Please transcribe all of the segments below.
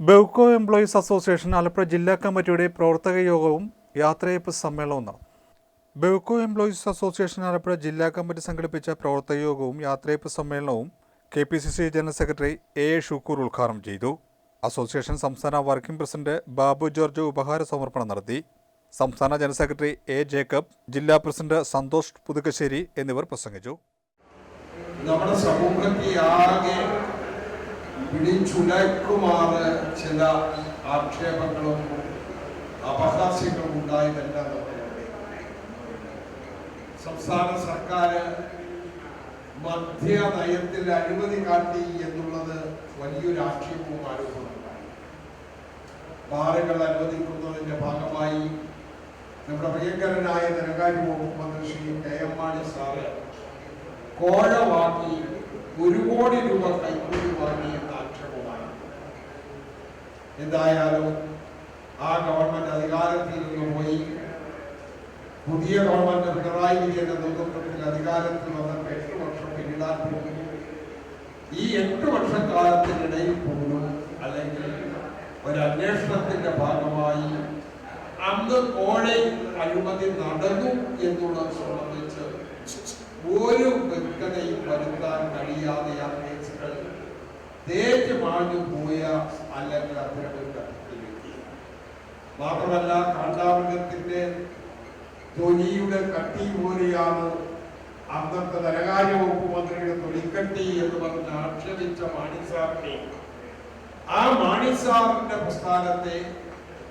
Bevco employees association Alappuzha ജില്ലാ കമ്മിറ്റിയുടെ പ്രവർത്തക യോഗവും യാത്രയയപ്പ് സമ്മേളനവും നടന്നു. ബെവ്കോ എംപ്ലോയീസ് അസോസിയേഷൻ ആലപ്പുഴ ജില്ലാ കമ്മിറ്റി സംഘടിപ്പിച്ച പ്രവർത്തക യോഗവും യാത്രയയപ്പ് സമ്മേളനവും KPCC general secretary A. Shukkur ഉദ്ഘാടനം ചെയ്തു. അസോസിയേഷൻ സംസ്ഥാന വർക്കിംഗ് പ്രസിഡന്റ് ബാബു ജോർജ് ഉപഹാര സമർപ്പണം നടത്തി. സംസ്ഥാന ജനറൽ സെക്രട്ടറി A. ജേക്കബ്, ജില്ലാ പ്രസിഡന്റ് സന്തോഷ് പുതുക്കശ്ശേരി എന്നിവർ പ്രസംഗിച്ചു. നമ്മുടെ സമൂഹത്തെ പിടിച്ചുലക്കുമാറ് ചില ആക്ഷേപങ്ങളും അപഹാസ്യങ്ങളും ഉണ്ടായതല്ല സംസ്ഥാന സർക്കാർ മധ്യ നയത്തിൽ അഴിമതി കാട്ടി എന്നുള്ളത് വലിയൊരു ആക്ഷേപവും ആരോപണമുണ്ടായി. ബാറുകൾ അനുവദിക്കുന്നതിന്റെ ഭാഗമായി നമ്മുടെ പ്രിയങ്കരനായ ധനകാര്യ വകുപ്പ് മന്ത്രി ശ്രീ KM മാണി സാറ് കോഴ വാങ്ങി 1 കോടി രൂപ കൈക്കൂലി വാങ്ങിയെന്ന ആക്ഷേപമായി. എന്തായാലും ആ ഗവൺമെന്റ് അധികാരത്തിൽ നിന്ന് പോയി പുതിയ ഗവൺമെന്റ് പിണറായി വിജയന്റെ നേതൃത്വത്തിൽ അധികാരത്തിൽ വന്നിട്ട് 8 വർഷം പിന്നിടാൻ പോകുന്നു. ഈ 8 വർഷക്കാലത്തിനിടയിൽ പോലും അല്ലെങ്കിൽ ഒരു അന്വേഷണത്തിന്റെ ഭാഗമായി അന്ന് കോഴ അഴിമതി നടന്നു എന്നുള്ളത് സംബന്ധിച്ച് ഒരു വ്യക്തതയും വരുത്താൻ കഴിയാതെ ആ കേസുകൾ തേറ്റുമാഞ്ഞു പോയ അല്ലെങ്കിൽ അത്തരമൊരു ഘട്ടത്തിലെത്തി. മാത്രമല്ല, കാണ്ടാമൃഗത്തിന്റെ തൊലിയുടെ കട്ടി പോലെയാണ് അന്നത്തെ ധനകാര്യ വകുപ്പ് മന്ത്രിയുടെ തൊലിക്കട്ടി എന്ന് പറഞ്ഞ് ആക്ഷേപിച്ച മാണിസാറിനെ, ആ മാണിസാറിന്റെ പ്രസ്ഥാനത്തെ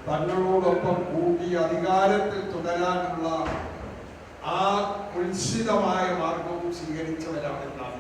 തങ്ങളോടൊപ്പം കൂട്ടി അധികാരത്തിൽ തുടരാനുള്ള ആ ഉത്സിതമായ മാർഗവും സ്വീകരിച്ചവരാണെന്നാണ്.